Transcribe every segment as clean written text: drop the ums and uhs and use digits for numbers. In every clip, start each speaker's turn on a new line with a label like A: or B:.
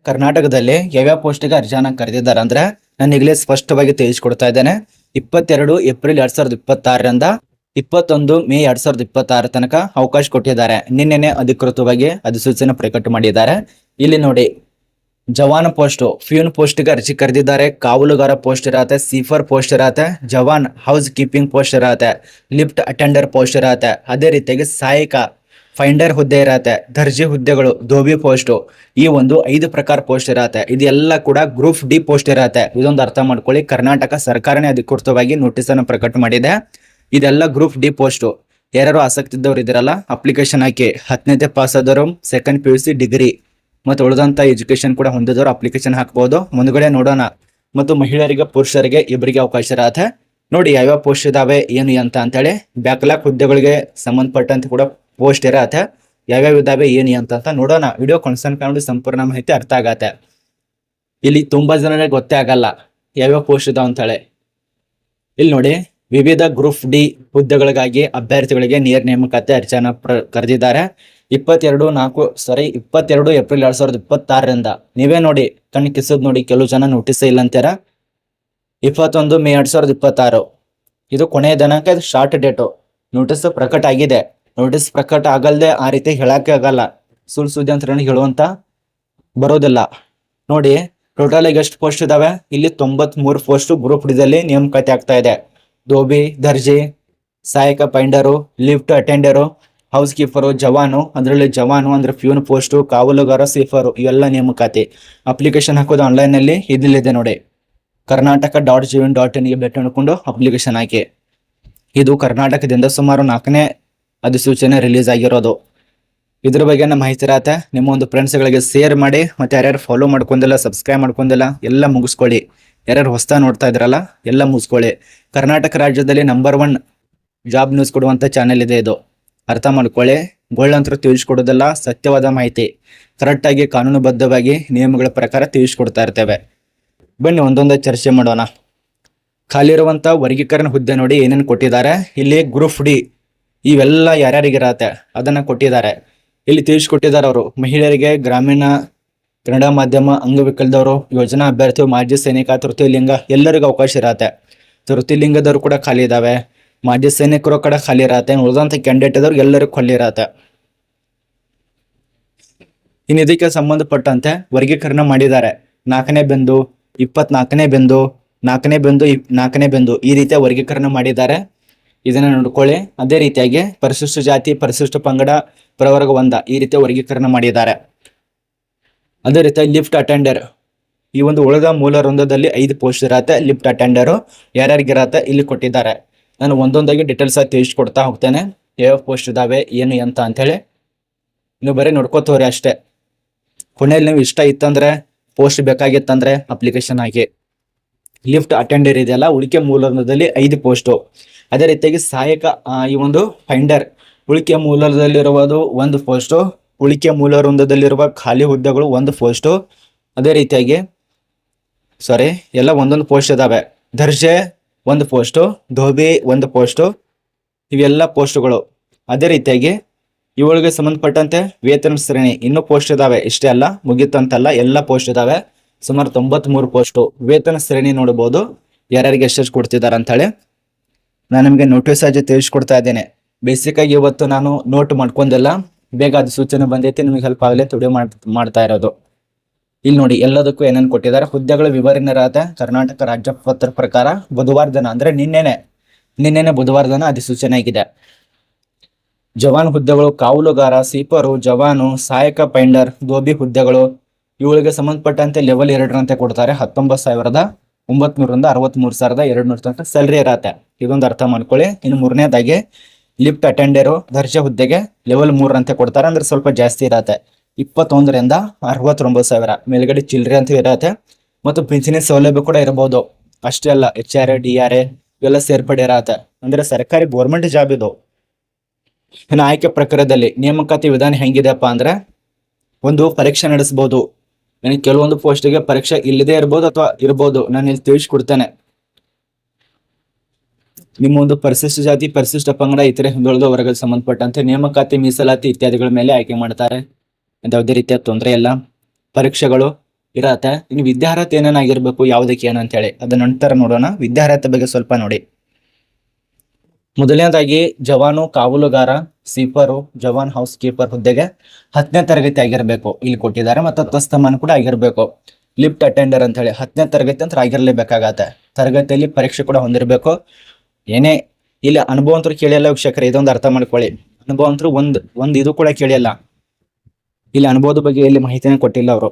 A: ಕರ್ನಾಟಕದಲ್ಲಿ ಯಾವ್ಯಾವ ಪೋಸ್ಟಿಗೆ ಅರ್ಜಿಯನ್ನ ಕರೆದಿದ್ದಾರೆ ಅಂದ್ರೆ ನಾನು ಈಗಲೇ ಸ್ಪಷ್ಟವಾಗಿ ತಿಳಿಸ್ಕೊಡ್ತಾ ಇದ್ದೇನೆ. 22 ಏಪ್ರಿಲ್ 2026ರಿಂದ 21 ಮೇ 2026 ತನಕ ಅವಕಾಶ ಕೊಟ್ಟಿದ್ದಾರೆ. ನಿನ್ನೆನೆ ಅಧಿಕೃತವಾಗಿ ಅಧಿಸೂಚನೆ ಪ್ರಕಟ ಮಾಡಿದ್ದಾರೆ. ಇಲ್ಲಿ ನೋಡಿ, ಜವಾನ್ ಪೋಸ್ಟ್, ಫ್ಯೂನ್ ಪೋಸ್ಟ್ಗೆ ಅರ್ಜಿ ಕರೆದಿದ್ದಾರೆ. ಕಾವಲುಗಾರ ಪೋಸ್ಟ್ ಇರತ್ತೆ, ಸೀಫರ್ ಪೋಸ್ಟ್ ಇರತ್ತೆ, ಜವಾನ್ ಹೌಸ್ ಕೀಪಿಂಗ್ ಪೋಸ್ಟ್ ಇರತ್ತೆ, ಲಿಫ್ಟ್ ಅಟೆಂಡರ್ ಪೋಸ್ಟ್ ಇರತ್ತೆ, ಅದೇ ರೀತಿಯಾಗಿ ಸಹಾಯಕ ಫೈಂಡರ್ ಹುದ್ದೆ ಇರತ್ತೆ, ದರ್ಜಿ ಹುದ್ದೆಗಳು, ಧೋಬಿ ಪೋಸ್ಟ್, ಈ ಒಂದು 5 ಪ್ರಕಾರ ಪೋಸ್ಟ್ ಇರತ್ತೆ. ಇದೆಲ್ಲ ಕೂಡ ಗ್ರೂಪ್ ಡಿ ಪೋಸ್ಟ್ ಇರತ್ತೆ. ಇದೊಂದು ಅರ್ಥ ಮಾಡ್ಕೊಳ್ಳಿ. ಕರ್ನಾಟಕ ಸರ್ಕಾರನೇ ಅಧಿಕೃತವಾಗಿ ನೋಟಿಸ್ ಅನ್ನು ಪ್ರಕಟ ಮಾಡಿದೆ. ಇದೆಲ್ಲ ಗ್ರೂಪ್ ಡಿ ಪೋಸ್ಟ್. ಯಾರು ಆಸಕ್ತಿ ಇದ್ದವ್ರು ಇದಿರಲ್ಲ, ಅಪ್ಲಿಕೇಶನ್ ಹಾಕಿ. 10ನೇ ಪಾಸ್ ಆದವರು, ಸೆಕೆಂಡ್ PUC ಡಿಗ್ರಿ ಮತ್ತು ಉಳಿದಂತ ಎಜುಕೇಶನ್ ಕೂಡ ಹೊಂದಿದವರು ಅಪ್ಲಿಕೇಶನ್ ಹಾಕಬಹುದು. ಮುಂದ್ಗಡೆ ನೋಡೋಣ. ಮತ್ತು ಮಹಿಳೆಯರಿಗೆ ಪುರುಷರಿಗೆ ಇಬ್ಬರಿಗೆ ಅವಕಾಶ ಇರತ್ತೆ. ನೋಡಿ ಯಾವ್ಯಾವ ಪೋಸ್ಟ್ ಇದಾವೆ ಏನು ಅಂತ ಅಂತೇಳಿ. ಬ್ಯಾಕ್ಲಾಗ್ ಹುದ್ದೆಗಳಿಗೆ ಸಂಬಂಧಪಟ್ಟಂತೆ ಕೂಡ ಪೋಸ್ಟ್ ಇರತ್ತೆ. ಯಾವ್ಯಾವ ಇದಾವೆ ಏನು ಅಂತ ನೋಡೋಣ. ವಿಡಿಯೋ ಕೊನೆತನಕ ನೋಡಿ, ಸಂಪೂರ್ಣ ಮಾಹಿತಿ ಅರ್ಥ ಆಗತ್ತೆ. ಇಲ್ಲಿ ತುಂಬಾ ಜನರಿಗೆ ಗೊತ್ತೇ ಆಗಲ್ಲ ಯಾವ್ಯಾವ ಪೋಸ್ಟ್ ಇದಾವ ಅಂತೇಳಿ. ಇಲ್ಲಿ ನೋಡಿ, ವಿವಿಧ ಗ್ರೂಪ್ ಡಿ ಹುದ್ದೆಗಳಿಗಾಗಿ ಅಭ್ಯರ್ಥಿಗಳಿಗೆ ನೇರ ನೇಮಕಾತಿ ಅರ್ಜಿಯನ್ನ ಕರೆದಿದ್ದಾರೆ. 22 ಏಪ್ರಿಲ್ 2026ರಿಂದ. ನೀವೇ ನೋಡಿ, ಕಣ್ಣು ಕಿಸದ್ ನೋಡಿ, ಕೆಲವು ಜನ ನೋಟಿಸ್ ಇಲ್ಲ ಅಂತಾರ. 21 ಮೇ 2026 ಇದು ಕೊನೆಯ ದಿನಾಂಕ. ಇದು ಶಾರ್ಟ್ ಡೇಟು. ನೋಟಿಸ್ ಪ್ರಕಟ ಆಗಿದೆ. ನೋಟಿಸ್ ಪ್ರಕಟ ಆಗಲ್ದೆ ಆ ರೀತಿ ಹೇಳಕ್ಕೆ ಆಗಲ್ಲ. ಸುಳ್ಳು ಸುದ್ದಿ ಅಂತ ಹೇಳುವಂತ ಬರೋದಿಲ್ಲ. ನೋಡಿ, ಟೋಟಲ್ ಆಗಿ ಎಷ್ಟು ಪೋಸ್ಟ್ ಇದಾವೆ? ಇಲ್ಲಿ 93 ಪೋಸ್ಟ್ ಗ್ರೂಪ್ ಡಿದಲ್ಲಿ ನೇಮಕಾತಿ ಆಗ್ತಾ ಇದೆ. ಧೋಬಿ, ದರ್ಜಿ, ಸಹಾಯಕ ಪೈಂಡರು, ಲಿಫ್ಟ್ ಅಟೆಂಡರು, ಹೌಸ್ ಕೀಪರು, ಜವಾನು, ಅದರಲ್ಲಿ ಜವಾನು ಅಂದ್ರೆ ಫ್ಯೂನ್ ಪೋಸ್ಟು, ಕಾವಲುಗಾರ, ಸೀಫರು, ಇವೆಲ್ಲ ನೇಮಕಾತಿ. ಅಪ್ಲಿಕೇಶನ್ ಹಾಕೋದು ಆನ್ಲೈನ್ ನಲ್ಲಿ ಇದಿಲ್ಲಿದೆ ನೋಡಿ, karnataka.gov.in ಗೆ ಭೇಟಿ ಮಾಡಿಕೊಂಡು ಅಪ್ಲಿಕೇಶನ್ ಹಾಕಿ. ಇದು ಕರ್ನಾಟಕದಿಂದ ಸುಮಾರು 4ನೇ ಅಧಿಸೂಚನೆ ರಿಲೀಸ್ ಆಗಿರೋದು. ಇದ್ರ ಬಗ್ಗೆ ಮಾಹಿತಿ ಇರತ್ತೆ. ನಿಮ್ಮ ಒಂದು ಫ್ರೆಂಡ್ಸ್ಗಳಿಗೆ ಶೇರ್ ಮಾಡಿ. ಮತ್ತೆ ಯಾರ್ಯಾರು ಫಾಲೋ ಮಾಡ್ಕೊಂಡಿಲ್ಲ, ಸಬ್ಸ್ಕ್ರೈಬ್ ಮಾಡ್ಕೊಂಡಿಲ್ಲ, ಎಲ್ಲ ಮುಗಿಸ್ಕೊಳ್ಳಿ. ಯಾರ್ಯಾರು ಹೊಸ್ತಾ ನೋಡ್ತಾ ಇದ್ರಲ್ಲ, ಎಲ್ಲ ಮುಗಿಸ್ಕೊಳ್ಳಿ. ಕರ್ನಾಟಕ ರಾಜ್ಯದಲ್ಲಿ ನಂಬರ್ 1 ಜಾಬ್ ನ್ಯೂಸ್ ಕೊಡುವಂತ ಚಾನೆಲ್ ಇದೆ ಇದು. ಅರ್ಥ ಮಾಡ್ಕೊಳ್ಳಿ. ಗೋಳಂತರೂ ತಿಳಿಸ್ಕೊಡೋದಲ್ಲ, ಸತ್ಯವಾದ ಮಾಹಿತಿ ಕರೆಕ್ಟಾಗಿ ಕಾನೂನುಬದ್ಧವಾಗಿ ನಿಯಮಗಳ ಪ್ರಕಾರ ತಿಳಿಸ್ಕೊಡ್ತಾ ಇರ್ತೇವೆ. ಬನ್ನಿ ಒಂದೊಂದೇ ಚರ್ಚೆ ಮಾಡೋಣ. ಖಾಲಿ ಇರುವಂತ ವರ್ಗೀಕರಣ ಹುದ್ದೆ ನೋಡಿ ಏನೇನು ಕೊಟ್ಟಿದ್ದಾರೆ. ಇಲ್ಲಿ ಗ್ರೂಪ್ ಡಿ ಇವೆಲ್ಲ ಯಾರ್ಯಾರಿಗಿರತ್ತೆ ಅದನ್ನ ಕೊಟ್ಟಿದ್ದಾರೆ. ಇಲ್ಲಿ ತಿಳಿಸ್ಕೊಟ್ಟಿದ್ದಾರೆ ಅವರು. ಮಹಿಳೆಯರಿಗೆ, ಗ್ರಾಮೀಣ ಕನ್ನಡ ಮಾಧ್ಯಮ, ಅಂಗವಿಕಲದವರು, ಯೋಜನಾ ಅಭ್ಯರ್ಥಿ, ಮಾಜಿ ಸೈನಿಕ, ತೃತೀಯ ಲಿಂಗ ಎಲ್ಲರಿಗೂ ಅವಕಾಶ ಇರತ್ತೆ. ತೃತೀಯ ಲಿಂಗದವರು ಕೂಡ ಖಾಲಿ ಇದಾವೆ. ಮಾಜಿ ಸೈನಿಕರು ಕೂಡ ಖಾಲಿ ಇರತ್ತೆ. ಉಳಿದಂತ ಕ್ಯಾಂಡಿಡೇಟ್ ಆದವ್ರು ಎಲ್ಲರಿಗೂ ಖಾಲಿ ಇರತ್ತೆ. ಇನ್ನು ಇದಕ್ಕೆ ಸಂಬಂಧಪಟ್ಟಂತೆ ವರ್ಗೀಕರಣ ಮಾಡಿದ್ದಾರೆ. 4ನೇ ಬಿಂದು, 24ನೇ ಬಿಂದು, 4ನೇ ಬಿಂದು, 4ನೇ ಬಿಂದು, ಈ ರೀತಿಯ ವರ್ಗೀಕರಣ ಮಾಡಿದ್ದಾರೆ. ಇದನ್ನ ನೋಡ್ಕೊಳ್ಳಿ. ಅದೇ ರೀತಿಯಾಗಿ ಪರಿಶಿಷ್ಟ ಜಾತಿ, ಪರಿಶಿಷ್ಟ ಪಂಗಡ, ಪ್ರವರ್ಗ 1 ಈ ರೀತಿಯ ವರ್ಗೀಕರಣ ಮಾಡಿದ್ದಾರೆ. ಅದೇ ರೀತಿಯಾಗಿ ಲಿಫ್ಟ್ ಅಟೆಂಡರ್, ಈ ಒಂದು ಉಳಿದ ಮೂಲ ವೃಂದದಲ್ಲಿ 5 ಪೋಸ್ಟ್ ಇರತ್ತೆ. ಲಿಫ್ಟ್ ಅಟೆಂಡರು ಯಾರ್ಯಾರಿಗಿರತ್ತೆ ಇಲ್ಲಿ ಕೊಟ್ಟಿದ್ದಾರೆ. ನಾನು ಒಂದೊಂದಾಗಿ ಡೀಟೇಲ್ಸ್ ಆಗಿ ತಿಳಿಸ್ಕೊಡ್ತಾ ಹೋಗ್ತೇನೆ. ಯಾವ ಪೋಸ್ಟ್ ಇದಾವೆ ಏನು ಅಂತ ಹೇಳಿ. ನೀವು ಬರೀ ನೋಡ್ಕೋತವ್ರಿ ಅಷ್ಟೇ. ಕೊನೆಯಲ್ಲಿ ನೀವು ಇಷ್ಟ ಇತ್ತಂದ್ರೆ, ಪೋಸ್ಟ್ ಬೇಕಾಗಿತ್ತಂದ್ರೆ ಅಪ್ಲಿಕೇಶನ್ ಹಾಕಿ. ಲಿಫ್ಟ್ ಅಟೆಂಡರ್ ಇದೆಯಲ್ಲ, ಉಳಿಕೆ ಮೂಲದಲ್ಲಿ 5 ಪೋಸ್ಟು. ಅದೇ ರೀತಿಯಾಗಿ ಸಹಾಯಕ ಈ ಒಂದು ಫೈಂಡರ್, ಉಳಿಕೆ ಮೂಲದಲ್ಲಿರುವುದು 1 ಪೋಸ್ಟು. ಉಳಿಕೆ ಮೂಲ ವೃಂದದಲ್ಲಿರುವ ಖಾಲಿ ಹುದ್ದೆಗಳು 1 ಪೋಸ್ಟು. ಅದೇ ರೀತಿಯಾಗಿ ಎಲ್ಲ ಒಂದೊಂದು ಪೋಸ್ಟ್ ಇದಾವೆ. ದರ್ಜೆ 1 ಪೋಸ್ಟು, ಧೋಬಿ 1 ಪೋಸ್ಟು, ಇವೆಲ್ಲ ಪೋಸ್ಟ್ಗಳು. ಅದೇ ರೀತಿಯಾಗಿ ಇವುಗಳಿಗೆ ಸಂಬಂಧಪಟ್ಟಂತೆ ವೇತನ ಶ್ರೇಣಿ ಇನ್ನೂ ಪೋಸ್ಟ್ ಇದಾವೆ. ಇಷ್ಟೇ ಅಲ್ಲ, ಮುಗಿತಂತಲ್ಲ, ಎಲ್ಲ ಪೋಸ್ಟ್ ಇದಾವೆ. ಸುಮಾರು 93 ಪೋಸ್ಟು. ವೇತನ ಶ್ರೇಣಿ ನೋಡಬಹುದು, ಯಾರ್ಯಾರಿಗೆ ಎಷ್ಟೆಷ್ಟು ಕೊಡ್ತಿದ್ದಾರೆ ಅಂತ ಹೇಳಿ. ನಾನು ನಿಮಗೆ ನೋಟಿಸ್ ಆಗಿ ತಿಳಿಸ್ಕೊಡ್ತಾ ಇದ್ದೇನೆ. ಬೇಸಿಕ್ ಆಗಿ ಇವತ್ತು ನಾನು ನೋಟ್ ಮಾಡ್ಕೊಂಡಿಲ್ಲ, ಬೇಗ ಅದು ಸೂಚನೆ ಬಂದೈತಿ, ನಿಮಗೆ ಹೆಲ್ಪ್ ಆಗಲಿ ವಿಡಿಯೋ ಮಾಡ್ತಾ ಇರೋದು. ಇಲ್ಲಿ ನೋಡಿ ಎಲ್ಲದಕ್ಕೂ ಏನೇನು ಕೊಟ್ಟಿದ್ದಾರೆ. ಹುದ್ದೆಗಳ ವಿವರಣೆ ಇರತ್ತೆ. ಕರ್ನಾಟಕ ರಾಜ್ಯ ಪತ್ರ ಪ್ರಕಾರ ಬುಧವಾರ ದಿನ ಅಂದ್ರೆ ನಿನ್ನೆನೆ ಬುಧವಾರ ದಿನ ಅಧಿಸೂಚನೆ ಆಗಿದೆ. ಜವಾನ್ ಹುದ್ದೆಗಳು, ಕಾವಲುಗಾರ, ಸೀಪರು, ಜವಾನು, ಸಹಾಯಕ ಪೈಂಡರ್, ಧೋಬಿ ಹುದ್ದೆಗಳು, ಇವುಗಳಿಗೆ ಸಂಬಂಧಪಟ್ಟಂತೆ ಲೆವೆಲ್ 2ರಂತೆ ಕೊಡ್ತಾರೆ. 19,900ರಿಂದ 63,200 ತನಕ ಸ್ಯಾಲರಿ ಇರತ್ತೆ. ಇದೊಂದು ಅರ್ಥ ಮಾಡ್ಕೊಳ್ಳಿ. ಇನ್ನು 3ನೇದಾಗಿ ಲಿಫ್ಟ್ ಅಟೆಂಡರು, ದರ್ಜೆ ಹುದ್ದೆಗೆ ಲೆವೆಲ್ 3 ಅಂತೆ ಕೊಡ್ತಾರೆ. ಅಂದ್ರೆ ಸ್ವಲ್ಪ ಜಾಸ್ತಿ ಇರತ್ತೆ. 21ರಿಂದ 69,000 ಮೇಲ್ಗಡೆ ಚಿಲ್ಲರೆ ಅಂತ ಇರತ್ತೆ. ಮತ್ತು ಪಿಂಚಣಿ ಸೌಲಭ್ಯ ಕೂಡ ಇರಬಹುದು. ಅಷ್ಟೇ ಅಲ್ಲ, HRA, DRA ಇವೆಲ್ಲ ಸೇರ್ಪಡೆ ಇರತ್ತೆ. ಅಂದ್ರೆ ಸರ್ಕಾರಿ ಗೌರ್ಮೆಂಟ್ ಜಾಬ್ ಇದು. ಇನ್ನು ಆಯ್ಕೆ ಪ್ರಕ್ರಿಯೆಯಲ್ಲಿ ನೇಮಕಾತಿ ವಿಧಾನ ಹೆಂಗಿದೆಪ್ಪ ಅಂದ್ರೆ, ಒಂದು ಪರೀಕ್ಷೆ ನಡೆಸಬಹುದು. ಕೆಲವೊಂದು ಪೋಸ್ಟ್ಗೆ ಪರೀಕ್ಷೆ ಇಲ್ಲದೆ ಇರ್ಬೋದು ಅಥವಾ ಇರ್ಬೋದು. ನಾನು ಇಲ್ಲಿ ತಿಳಿಸ್ಕೊಡ್ತೇನೆ. ನಿಮ್ಮ ಒಂದು ಪರಿಶಿಷ್ಟ ಜಾತಿ, ಪರಿಶಿಷ್ಟ ಪಂಗಡ, ಇತರೆ ಹಿಂದುಳಿದ ವರ್ಗಕ್ಕೆ ಸಂಬಂಧಪಟ್ಟಂತೆ ನೇಮಕಾತಿ, ಮೀಸಲಾತಿ ಇತ್ಯಾದಿಗಳ ಮೇಲೆ ಆಯ್ಕೆ ಮಾಡ್ತಾರೆ. ಯಾವುದೇ ರೀತಿಯ ತೊಂದರೆ ಇಲ್ಲ. ಪರೀಕ್ಷೆಗಳು ಇರತ್ತೆ. ಇನ್ನು ವಿದ್ಯಾರ್ಹತೆ ಏನೇನಾಗಿರ್ಬೇಕು, ಯಾವುದಕ್ಕೆ ಏನು ಅಂತೇಳಿ ಅದನ್ನ ನಂತರ ನೋಡೋಣ. ವಿದ್ಯಾರ್ಹತೆ ಬಗ್ಗೆ ಸ್ವಲ್ಪ ನೋಡಿ. ಮೊದಲನೇದಾಗಿ ಜವಾನು ಕಾವಲುಗಾರ ಸೀಪರು ಜವಾನ್ ಹೌಸ್ ಕೀಪರ್ ಹುದ್ದೆಗೆ 10ನೇ ತರಗತಿ ಆಗಿರ್ಬೇಕು ಇಲ್ಲಿ ಕೊಟ್ಟಿದ್ದಾರೆ. ಮತ್ತು ತಸ್ತಮಾನ ಕೂಡ ಆಗಿರ್ಬೇಕು. ಲಿಫ್ಟ್ ಅಟೆಂಡರ್ ಅಂತ ಹೇಳಿ 10ನೇ ತರಗತಿ ಅಂತ ಆಗಿರ್ಲೇಬೇಕಾಗತ್ತೆ. ತರಗತಿಯಲ್ಲಿ ಪರೀಕ್ಷೆ ಕೂಡ ಹೊಂದಿರಬೇಕು. ಏನೇ ಇಲ್ಲಿ ಅನುಭವ ಅಂತೂ ಕೇಳಿಯಲ್ಲ ವೀಕ್ಷಕರೇ, ಇದೊಂದು ಅರ್ಥ ಮಾಡ್ಕೊಳ್ಳಿ. ಅನುಭವ ಅಂತೂ ಒಂದು ಇದು ಕೂಡ ಕೇಳಿಯಲ್ಲ. ಇಲ್ಲಿ ಅನುಭವದ ಬಗ್ಗೆ ಇಲ್ಲಿ ಮಾಹಿತಿನ ಕೊಟ್ಟಿಲ್ಲ ಅವರು,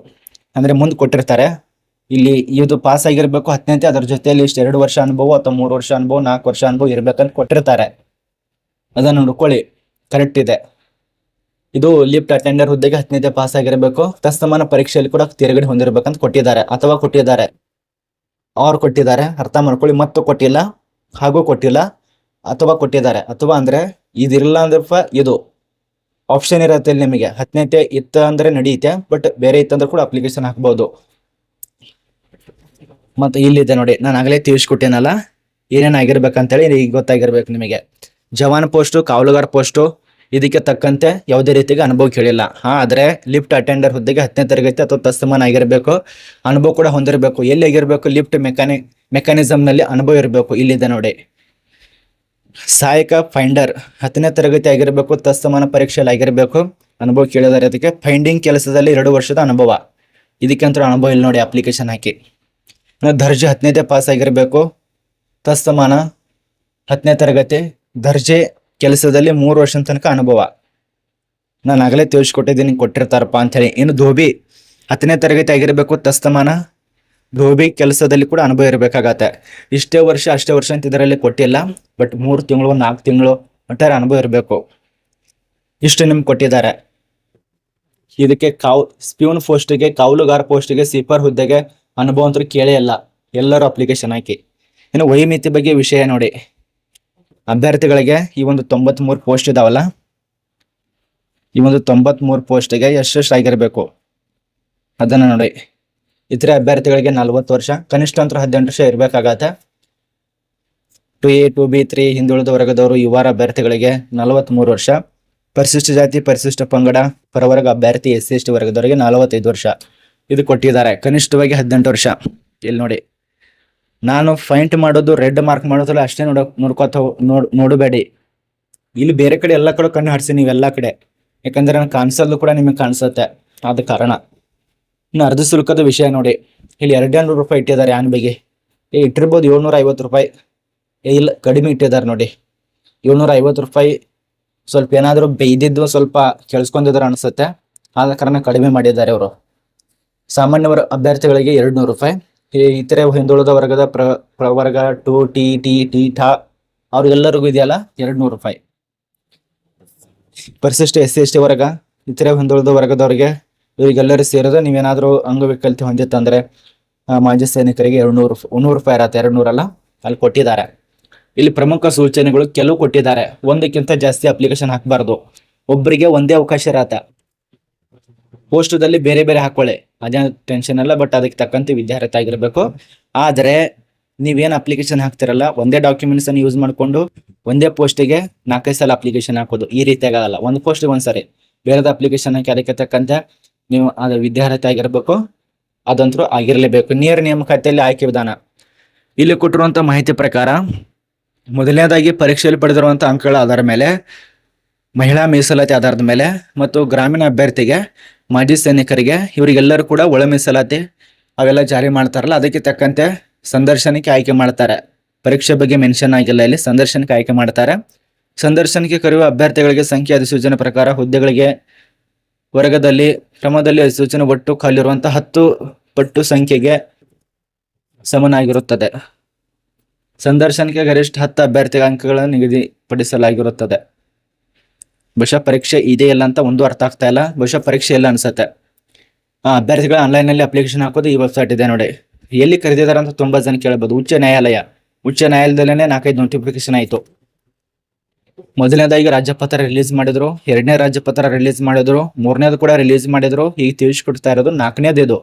A: ಅಂದ್ರೆ ಮುಂದೆ ಕೊಟ್ಟಿರ್ತಾರೆ. ಇಲ್ಲಿ ಇದು ಪಾಸ್ ಆಗಿರ್ಬೇಕು 10ನೇತೆ, ಅದ್ರ ಜೊತೆಯಲ್ಲಿ ಇಷ್ಟು 2 ವರ್ಷ ಅನುಭವ ಅಥವಾ 3 ವರ್ಷ ಅನುಭವ 4 ವರ್ಷ ಅನುಭವ ಇರ್ಬೇಕಂತ ಕೊಟ್ಟಿರ್ತಾರೆ. ಅದನ್ನ ನೋಡ್ಕೊಳ್ಳಿ, ಕರೆಕ್ಟ್ ಇದೆ. ಇದು ಲಿಫ್ಟ್ ಅಟೆಂಡರ್ ಹುದ್ದೆಗೆ 10ನೇತೆ ಪಾಸ್ ಆಗಿರಬೇಕು. ತಸ್ತಮಾನ ಪರೀಕ್ಷೆಯಲ್ಲಿ ಕೂಡ ತೇರ್ಗಡೆ ಹೊಂದಿರಬೇಕಂತ ಕೊಟ್ಟಿದ್ದಾರೆ, ಅಥವಾ ಕೊಟ್ಟಿದ್ದಾರೆ, ಅವ್ರು ಕೊಟ್ಟಿದ್ದಾರೆ. ಅರ್ಥ ಮಾಡ್ಕೊಳ್ಳಿ. ಮತ್ತು ಕೊಟ್ಟಿಲ್ಲ, ಹಾಗೂ ಕೊಟ್ಟಿಲ್ಲ, ಅಥವಾ ಕೊಟ್ಟಿದ್ದಾರೆ. ಅಥವಾ ಅಂದ್ರೆ ಇದಿರಲ್ಲ ಅಂದ್ರೆ ಇದು ಆಪ್ಷನ್ ಇರತ್ತೆ ಇಲ್ಲಿ ನಿಮಗೆ. 10ನೇತೆ ಇತ್ತ ಅಂದ್ರೆ ನಡೆಯುತ್ತೆ, ಬಟ್ ಬೇರೆ ಇತ್ತಂದ್ರೆ ಕೂಡ ಅಪ್ಲಿಕೇಶನ್ ಹಾಕ್ಬಹುದು. ಮತ್ತೆ ಇಲ್ಲಿದೆ ನೋಡಿ, ನಾನು ಆಗಲೇ ತಿಳಿಸ್ಕೊಟ್ಟೇನಲ್ಲ ಏನೇನಾಗಿರ್ಬೇಕಂತೇಳಿ, ಈಗ ಗೊತ್ತಾಗಿರ್ಬೇಕು ನಿಮಗೆ. ಜವಾನ್ ಪೋಸ್ಟು ಕಾವಲುಗಾರ ಪೋಸ್ಟು ಇದಕ್ಕೆ ತಕ್ಕಂತೆ ಯಾವುದೇ ರೀತಿಗೆ ಅನುಭವ ಕೇಳಿಲ್ಲ. ಆದ್ರೆ ಲಿಫ್ಟ್ ಅಟೆಂಡರ್ ಹುದ್ದೆಗೆ 10ನೇ ತರಗತಿ ಅಥವಾ ತಸ್ತಮಾನ ಆಗಿರಬೇಕು. ಅನುಭವ ಕೂಡ ಹೊಂದಿರಬೇಕು. ಎಲ್ಲಿ ಆಗಿರ್ಬೇಕು? ಲಿಫ್ಟ್ ಮೆಕ್ಯಾನಿಸಮ್ ನಲ್ಲಿ ಅನುಭವ ಇರಬೇಕು. ಇಲ್ಲಿದೆ ನೋಡಿ. ಸಹಾಯಕ ಫೈಂಡರ್ 10ನೇ ತರಗತಿ ಆಗಿರಬೇಕು. ತಸ್ತಮಾನ ಪರೀಕ್ಷೆಯಲ್ಲಿ ಆಗಿರಬೇಕು. ಅನುಭವ ಕೇಳಿದರೆ ಅದಕ್ಕೆ. ಫೈಂಡಿಂಗ್ ಕೆಲಸದಲ್ಲಿ 2 ವರ್ಷದ ಅನುಭವ, ಇದಕ್ಕಂತೂ ಅನುಭವ ಇಲ್ಲಿ ನೋಡಿ, ಅಪ್ಲಿಕೇಶನ್ ಹಾಕಿ. ದರ್ಜೆ 10ನೇತೆ ಪಾಸ್ ಆಗಿರಬೇಕು. ತಸ್ತಮಾನ 10ನೇ ತರಗತಿ. ದರ್ಜೆ ಕೆಲಸದಲ್ಲಿ 3 ವರ್ಷದ ತನಕ ಅನುಭವ. ನಾನು ಆಗಲೇ ತಿಳಿಸ್ಕೊಟ್ಟಿದ್ದೀನಿ, ಕೊಟ್ಟಿರ್ತಾರಪ್ಪ ಅಂತ ಹೇಳಿ. ಇನ್ನು ಧೋಬಿ 10ನೇ ತರಗತಿ ಆಗಿರಬೇಕು. ತಸ್ತಮಾನ ಧೋಬಿ ಕೆಲಸದಲ್ಲಿ ಕೂಡ ಅನುಭವ ಇರಬೇಕಾಗತ್ತೆ. ಇಷ್ಟೇ ವರ್ಷ ಅಷ್ಟೇ ವರ್ಷ ಅಂತ ಇದರಲ್ಲಿ ಕೊಟ್ಟಿಲ್ಲ, ಬಟ್ 3 ತಿಂಗಳು 4 ತಿಂಗಳು ಒಟ್ಟಾರೆ ಅನುಭವ ಇರಬೇಕು. ಇಷ್ಟು ನಿಮ್ಗೆ ಕೊಟ್ಟಿದ್ದಾರೆ. ಇದಕ್ಕೆ ಸ್ಪ್ಯೂನ್ ಪೋಸ್ಟಿಗೆ, ಕಾವಲುಗಾರ ಪೋಸ್ಟಿಗೆ, ಸೀಪರ್ ಹುದ್ದೆಗೆ ಅನುಭವ ಅಂತೂ ಕೇಳೇ ಇಲ್ಲ. ಎಲ್ಲರೂ ಅಪ್ಲಿಕೇಶನ್ ಹಾಕಿ. ಇನ್ನು ವಯೋಮಿತಿ ಬಗ್ಗೆ ವಿಷಯ ನೋಡಿ. ಅಭ್ಯರ್ಥಿಗಳಿಗೆ ಈ ಒಂದು 93 ಪೋಸ್ಟ್ ಇದಾವಲ್ಲ, ಈ ಒಂದು 93 ಪೋಸ್ಟ್ಗೆ ಎಷ್ಟೆಷ್ಟು ಆಗಿರಬೇಕು ಅದನ್ನ ನೋಡಿ. ಇತರೆ ಅಭ್ಯರ್ಥಿಗಳಿಗೆ 40 ವರ್ಷ, ಕನಿಷ್ಠ ಅಂತ 18 ವರ್ಷ ಇರಬೇಕಾಗತ್ತೆ. 2A 2B 3 ಹಿಂದುಳಿದ ವರ್ಗದವರು ಯುವರ ಅಭ್ಯರ್ಥಿಗಳಿಗೆ 43 ವರ್ಷ. ಪರಿಶಿಷ್ಟ ಜಾತಿ ಪರಿಶಿಷ್ಟ ಪಂಗಡ ಪರವರ್ಗ ಅಭ್ಯರ್ಥಿ SC ST ವರ್ಗದವರಿಗೆ 45 ವರ್ಷ ಇದು ಕೊಟ್ಟಿದ್ದಾರೆ. ಕನಿಷ್ಠವಾಗಿ 18 ವರ್ಷ. ಇಲ್ಲಿ ನೋಡಿ, ನಾನು ಫೈಂಟ್ ಮಾಡೋದು ರೆಡ್ ಮಾರ್ಕ್ ಮಾಡೋದಲ್ಲ ಅಷ್ಟೇ ನೋಡಬೇಡಿ. ಇಲ್ಲಿ ಬೇರೆ ಕಡೆ ಎಲ್ಲ ಕಡೆ ಕಣ್ಣು ಹಾಡ್ಸಿ ನೀವೆಲ್ಲ ಕಡೆ, ಯಾಕಂದ್ರೆ ನಾನು ಕಾಣಿಸೋದು ಕೂಡ ನಿಮಗೆ ಕಾಣಿಸುತ್ತೆ, ಆದ ಕಾರಣ. ಇನ್ನು ಅರ್ಧ ಶುಲ್ಕದ ವಿಷಯ ನೋಡಿ. ಇಲ್ಲಿ 200 ರೂಪಾಯಿ ಇಟ್ಟಿದ್ದಾರೆ ಆನ್ಬೆಗೆ. ಇಟ್ಟಿರ್ಬೋದು 750 ರೂಪಾಯಿ. ಇಲ್ಲ, ಕಡಿಮೆ ಇಟ್ಟಿದ್ದಾರೆ ನೋಡಿ, 750 ರೂಪಾಯಿ. ಸ್ವಲ್ಪ ಏನಾದರೂ ಬೈದಿದ್ದು ಸ್ವಲ್ಪ ಕೇಳಿಸ್ಕೊಂಡಿದ್ರು ಅನಿಸುತ್ತೆ, ಆದ ಕಾರಣ ಕಡಿಮೆ ಮಾಡಿದ್ದಾರೆ ಅವರು. ಸಾಮಾನ್ಯ ಅಭ್ಯರ್ಥಿಗಳಿಗೆ 200 ರೂಪಾಯಿ. ಇತರೆ ಹಿಂದುಳಿದ ವರ್ಗದ ಪ್ರವರ್ಗ 2T T ಠ ಅವ್ರಿಗೆಲ್ಲರಿಗೂ ಇದೆಯಲ್ಲ 200 ರೂಪಾಯಿ. ಪರಿಶಿಷ್ಟ SC ST ವರ್ಗ, ಇತರೆ ಹಿಂದುಳಿದ ವರ್ಗದವರಿಗೆ ಇವರಿಗೆಲ್ಲರೂ ಸೇರಿದ ನೀವೇನಾದರೂ ಅಂಗವಿಕಲತೆ ಹೊಂದಿತ್ತಂದ್ರೆ ಮಾಜಿ ಸೈನಿಕರಿಗೆ 100 ರೂಪಾಯಿ ಇರತ್ತೆ, 200 ಅಲ್ಲ, ಅಲ್ಲಿ ಕೊಟ್ಟಿದ್ದಾರೆ. ಇಲ್ಲಿ ಪ್ರಮುಖ ಸೂಚನೆಗಳು ಕೆಲವು ಕೊಟ್ಟಿದ್ದಾರೆ. ಒಂದಕ್ಕಿಂತ ಜಾಸ್ತಿ ಅಪ್ಲಿಕೇಶನ್ ಹಾಕಬಾರ್ದು. ಒಬ್ಬರಿಗೆ ಒಂದೇ ಅವಕಾಶ ಇರತ್ತೆ. ಪೋಸ್ಟದಲ್ಲಿ ಬೇರೆ ಬೇರೆ ಹಾಕೊಳ್ಳಿ, ಅದೇ ಟೆನ್ಷನ್ ಅಲ್ಲ, ಬಟ್ ಅದಕ್ಕೆ ತಕ್ಕಂತೆ ವಿದ್ಯಾರ್ಹತೆ ಆಗಿರಬೇಕು. ಆದರೆ ನೀವೇನು ಅಪ್ಲಿಕೇಶನ್ ಹಾಕ್ತಿರಲ್ಲ, ಒಂದೇ ಡಾಕ್ಯುಮೆಂಟ್ಸ್ ಅನ್ನು ಯೂಸ್ ಮಾಡಿಕೊಂಡು ಒಂದೇ ಪೋಸ್ಟಿಗೆ 4-5 ಸಲ ಅಪ್ಲಿಕೇಶನ್ ಹಾಕೋದು, ಈ ರೀತಿಯಾಗಿ ಆಗಲ್ಲ. ಒಂದು ಪೋಸ್ಟಿಗೆ ಒಂದ್ಸರಿ ಬೇರೆದ ಅಪ್ಲಿಕೇಶನ್ ಹಾಕಿ ಅದಕ್ಕೆ ತಕ್ಕಂತೆ ನೀವು ಅದು ವಿದ್ಯಾರ್ಹತೆ ಆಗಿರಬೇಕು, ಅದಂತರೂ ಆಗಿರಲೇಬೇಕು. ನೇರ ನೇಮಕಾತಿಯಲ್ಲಿ ಆಯ್ಕೆ ವಿಧಾನ ಇಲ್ಲಿ ಕೊಟ್ಟಿರುವಂಥ ಮಾಹಿತಿ ಪ್ರಕಾರ, ಮೊದಲನೇದಾಗಿ ಪರೀಕ್ಷೆಯಲ್ಲಿ ಪಡೆದಿರುವಂಥ ಅಂಕಗಳ ಆಧಾರದ ಮೇಲೆ, ಮಹಿಳಾ ಮೀಸಲಾತಿ ಆಧಾರದ ಮೇಲೆ, ಮತ್ತು ಗ್ರಾಮೀಣ ಅಭ್ಯರ್ಥಿಗೆ, ಮಾಜಿ ಸೈನಿಕರಿಗೆ, ಇವರಿಗೆಲ್ಲರೂ ಕೂಡ ಒಳ ಮೀಸಲಾತಿ ಅವೆಲ್ಲ ಜಾರಿ ಮಾಡ್ತಾರಲ್ಲ, ಅದಕ್ಕೆ ತಕ್ಕಂತೆ ಸಂದರ್ಶನಕ್ಕೆ ಆಯ್ಕೆ ಮಾಡ್ತಾರೆ. ಪರೀಕ್ಷೆ ಬಗ್ಗೆ ಮೆನ್ಷನ್ ಆಗಿಲ್ಲ ಇಲ್ಲಿ, ಸಂದರ್ಶನಕ್ಕೆ ಆಯ್ಕೆ ಮಾಡ್ತಾರೆ. ಸಂದರ್ಶನಕ್ಕೆ ಕರೆಯುವ ಅಭ್ಯರ್ಥಿಗಳಿಗೆ ಸಂಖ್ಯೆ ಅಧಿಸೂಚನೆ ಪ್ರಕಾರ ಹುದ್ದೆಗಳಿಗೆ ವರ್ಗದಲ್ಲಿ ಕ್ರಮದಲ್ಲಿ ಅಧಿಸೂಚನೆ ಒಟ್ಟು ಖಾಲಿರುವಂಥ 10 ಪಟ್ಟು ಸಂಖ್ಯೆಗೆ ಸಮನಾಗಿರುತ್ತದೆ. ಸಂದರ್ಶನಕ್ಕೆ ಗರಿಷ್ಠ 10 ಅಭ್ಯರ್ಥಿಗಳ ಅಂಕಗಳನ್ನು ನಿಗದಿಪಡಿಸಲಾಗಿರುತ್ತದೆ. ಬಹುಶಃ ಪರೀಕ್ಷೆ ಇದೆ ಇಲ್ಲ ಅಂತ ಒಂದು ಅರ್ಥ ಆಗ್ತಾ ಇಲ್ಲ, ಬಹುಶಃ ಪರೀಕ್ಷೆ ಇಲ್ಲ ಅನ್ಸುತ್ತೆ. ಅಭ್ಯರ್ಥಿಗಳ ಆನ್ಲೈನಲ್ಲಿ ಅಪ್ಲಿಕೇಶನ್ ಹಾಕೋದು ಈ ವೆಬ್ಸೈಟ್ ಇದೆ ನೋಡಿ. ಎಲ್ಲಿ ಕರೆದಿದ್ದಾರೆ ಅಂತ ತುಂಬಾ ಜನ ಕೇಳಬಹುದು. ಉಚ್ಚ ನ್ಯಾಯಾಲಯದಲ್ಲೇ 4-5 ನೋಟಿಫಿಕೇಶನ್ ಆಯಿತು. ಮೊದಲನೇದಾಗಿ ರಾಜ್ಯಪತ್ರ ರಿಲೀಸ್ ಮಾಡಿದ್ರು, 2ನೇ ರಾಜ್ಯಪತ್ರ ರಿಲೀಸ್ ಮಾಡಿದ್ರು, 3ನೇದು ಕೂಡ ರಿಲೀಸ್ ಮಾಡಿದ್ರು. ಈಗ ತಿಳಿಸ್ಕೊಡ್ತಾ ಇರೋದು 4ನೇದು.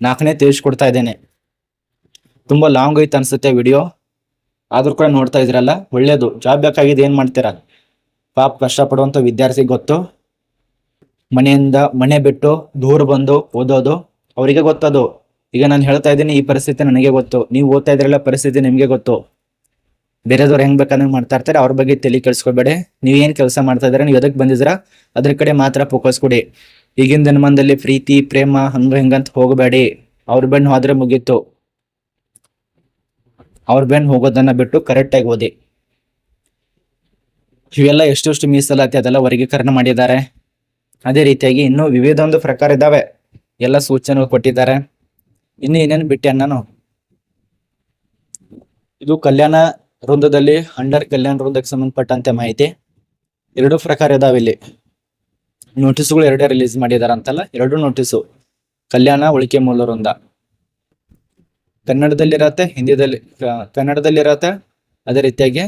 A: 4ನೇ ತಿಳಿಸ್ಕೊಡ್ತಾ ಇದ್ದೇನೆ. ತುಂಬಾ ಲಾಂಗ್ ಐತೆ ಅನ್ಸುತ್ತೆ ವಿಡಿಯೋ, ಆದ್ರೂ ಕೂಡ ನೋಡ್ತಾ ಇದ್ರಲ್ಲ, ಒಳ್ಳೇದು. ಜಾಬ್ ಬೇಕಾಗಿದೆ, ಏನ್ ಮಾಡ್ತೀರಾ ಪಾಪ, ಕಷ್ಟಪಡುವಂತ ವಿದ್ಯಾರ್ಥಿ ಗೊತ್ತು. ಮನೆ ಬಿಟ್ಟು ದೂರ ಬಂದು ಓದೋದು ಅವರಿಗೆ ಗೊತ್ತದು. ಈಗ ನಾನು ಹೇಳ್ತಾ ಇದ್ದೀನಿ, ಈ ಪರಿಸ್ಥಿತಿ ನನಗೆ ಗೊತ್ತು, ನೀವು ಓದ್ತಾ ಇದ್ರಲ್ಲ ಪರಿಸ್ಥಿತಿ ನಿಮ್ಗೆ ಗೊತ್ತು. ಬೇರೆದವ್ರು ಹೆಂಗ್ ಬೇಕಾದಂಗೆ ಮಾಡ್ತಾ ಇರ್ತಾರೆ, ಅವ್ರ ಬಗ್ಗೆ ತಲೆ ಕೆಡಿಸ್ಕೊಬೇಡಿ. ನೀವ್ ಏನ್ ಕೆಲಸ ಮಾಡ್ತಾ ಇದ್ದೀರಾ, ನೀವು ಎದಕ್ ಬಂದಿದ್ದೀರಾ ಅದ್ರ ಕಡೆ ಮಾತ್ರ ಫೋಕಸ್ ಕೊಡಿ. ಈಗಿನ ದಿನಮಾನದಲ್ಲಿ ಪ್ರೀತಿ ಪ್ರೇಮ ಹಂಗ ಹಿಂಗಂತ ಹೋಗಬೇಡಿ. ಅವ್ರ ಬೆನ್ನು ಹೋದ್ರೆ ಮುಗೀತು. ಅವ್ರ ಬೆನ್ನು ಹೋಗೋದನ್ನ ಬಿಟ್ಟು ಕರೆಕ್ಟ್ ಆಗಿ ಓದಿ. ಇವೆಲ್ಲ ಎಷ್ಟು ಮೀಸಲಾತಿ ಅದೆಲ್ಲ ವರ್ಗೀಕರಣ ಮಾಡಿದ್ದಾರೆ. ಅದೇ ರೀತಿಯಾಗಿ ಇನ್ನೂ ವಿವಿಧ ಒಂದು ಪ್ರಕಾರ ಇದಾವೆ, ಎಲ್ಲ ಸೂಚನೆಗಳು ಕೊಟ್ಟಿದ್ದಾರೆ. ಇನ್ನು ಏನೇನು ಬಿಟ್ಟೆ ನಾನು, ಇದು ಕಲ್ಯಾಣ ವೃಂದದಲ್ಲಿ ಅಂಡರ್ ಕಲ್ಯಾಣ ವೃಂದಕ್ಕೆ ಸಂಬಂಧಪಟ್ಟಂತೆ ಮಾಹಿತಿ. ಎರಡು ಪ್ರಕಾರ ಇದಾವೆ ಇಲ್ಲಿ. ನೋಟಿಸ್ಗಳು ಎರಡೇ ರಿಲೀಸ್ ಮಾಡಿದಾರ ಅಂತಲ್ಲ, ಎರಡು ನೋಟಿಸು. ಕಲ್ಯಾಣ ಉಳಿಕೆ ಮೂಲ ವೃಂದ ಕನ್ನಡದಲ್ಲಿರತ್ತೆ, ಕನ್ನಡದಲ್ಲಿರತ್ತೆ. ಅದೇ ರೀತಿಯಾಗಿ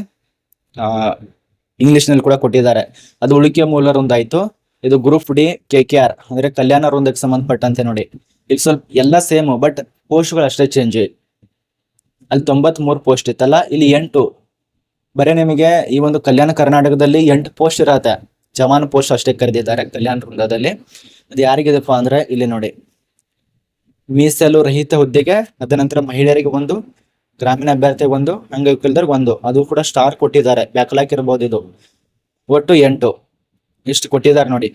A: ಇಂಗ್ಲಿಷ್ ನಲ್ಲಿ ಕೂಡ ಕೊಟ್ಟಿದ್ದಾರೆ. ಅದು ಉಳಿಕೆ ಮೂಲ ವೃಂದ ಆಯ್ತು. ಇದು ಗ್ರೂಪ್ ಡಿ KKR ಅಂದ್ರೆ ಕಲ್ಯಾಣ ವೃಂದಕ್ಕೆ ಸಂಬಂಧಪಟ್ಟಂತೆ ನೋಡಿ. ಇಲ್ಲಿ ಸ್ವಲ್ಪ ಎಲ್ಲ ಸೇಮ್, ಬಟ್ ಪೋಸ್ಟ್ಗಳು ಅಷ್ಟೇ ಚೇಂಜ್. ಅಲ್ಲಿ 93 ಪೋಸ್ಟ್ ಇತ್ತಲ್ಲ, ಇಲ್ಲಿ 8. ಬರೀ ನಿಮಗೆ ಈ ಒಂದು ಕಲ್ಯಾಣ ಕರ್ನಾಟಕದಲ್ಲಿ 8 ಪೋಸ್ಟ್ ಇರತ್ತೆ. ಜವಾನ್ ಪೋಸ್ಟ್ ಅಷ್ಟೇ ಕರೆದಿದ್ದಾರೆ ಕಲ್ಯಾಣ ವೃಂದದಲ್ಲಿ. ಅದು ಯಾರಿಗಿದೆಪ್ಪ ಅಂದ್ರೆ ಇಲ್ಲಿ ನೋಡಿ, ಮೀಸಲು ರಹಿತ ಹುದ್ದೆಗೆ, ಅದ ನಂತರ ಮಹಿಳೆಯರಿಗೆ 1, ಗ್ರಾಮೀಣ ಅಭ್ಯರ್ಥಿಗೆ 1, ಅಂಗವಿಕಲರಿಗೆ 1. ಅದು ಕೂಡ ಸ್ಟಾರ್ ಕೊಟ್ಟಿದ್ದಾರೆ, ಬ್ಯಾಕ್ಲಾಕ್ ಇರಬಹುದು. ಇದು ಒಟ್ಟು 8 ಇಷ್ಟು ಕೊಟ್ಟಿದ್ದಾರೆ ನೋಡಿ.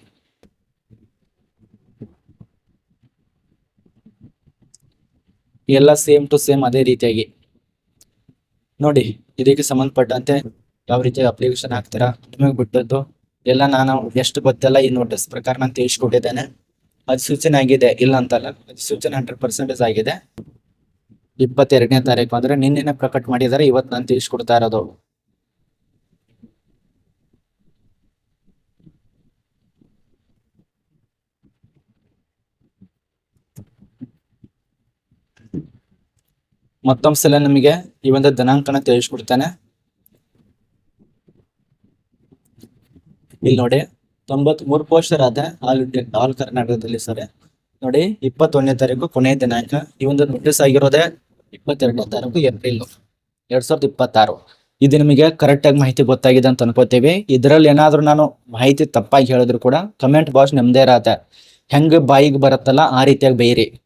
A: ಎಲ್ಲ ಸೇಮ್ ಟು ಸೇಮ್ ಅದೇ ರೀತಿಯಾಗಿ ನೋಡಿ. ಇದಕ್ಕೆ ಸಂಬಂಧಪಟ್ಟಂತೆ ಯಾವ ರೀತಿ ಅಪ್ಲಿಕೇಶನ್ ಹಾಕ್ತೀರಾ ನಿಮಗೆ ಬಿಟ್ಟದ್ದು ಎಲ್ಲ ನಾನು ಎಷ್ಟು ಗೊತ್ತಿಲ್ಲ. ಈ ನೋಟಿಸ್ ಪ್ರಕಾರ ನಾನು ತಿಳಿಸ್ಕೊಟ್ಟಿದ್ದೇನೆ. ಅಧಿಸೂಚನೆ ಆಗಿದೆ, ಇಲ್ಲ ಅಂತಲ್ಲ, ಅಧಿಸೂಚನೆ 100% ಆಗಿದೆ. 22ನೇ ತಾರೀಕು ಅಂದ್ರೆ ನಿನ್ನೆ ಪ್ರಕಟ ಮಾಡಿದ್ದಾರೆ, ಇವತ್ತು ನಾನು ತಿಳಿಸ್ಕೊಡ್ತಾ ಇರೋದು. ಮತ್ತೊಂದು ಸಲ ನಿಮಗೆ ಈ ಒಂದು ದಿನಾಂಕನ ತಿಳಿಸ್ಕೊಡ್ತೇನೆ. ಇಲ್ಲಿ ನೋಡಿ 93 ಪೋಸ್ಟರ್ ಆದ ಆಲ್ ಕರ್ನಾಟಕದಲ್ಲಿ ಸರ್. ನೋಡಿ 21ನೇ ತಾರೀಕು ಕೊನೆಯ ದಿನಾಂಕ. ಈ ಒಂದು ನೋಟಿಸ್ ಆಗಿರೋದೇ 22ನೇ ತಾರೀಕು ಏಪ್ರಿಲ್ 2026. ಇದು ನಿಮಗೆ ಕರೆಕ್ಟ್ ಆಗಿ ಮಾಹಿತಿ ಗೊತ್ತಾಗಿದೆ ಅಂತ ಅನ್ಕೋತೀವಿ. ಇದರಲ್ಲಿ ಏನಾದ್ರು ನಾನು ಮಾಹಿತಿ ತಪ್ಪಾಗಿ ಹೇಳಿದ್ರು ಕೂಡ ಕಮೆಂಟ್ ಬಾಕ್ಸ್ ನಿಮ್ದೇ ಇರತ್ತೆ. ಹೆಂಗ್ ಬಾಯಿಗೆ ಬರುತ್ತಲ್ಲ ಆ ರೀತಿಯಾಗಿ ಬೈರಿ.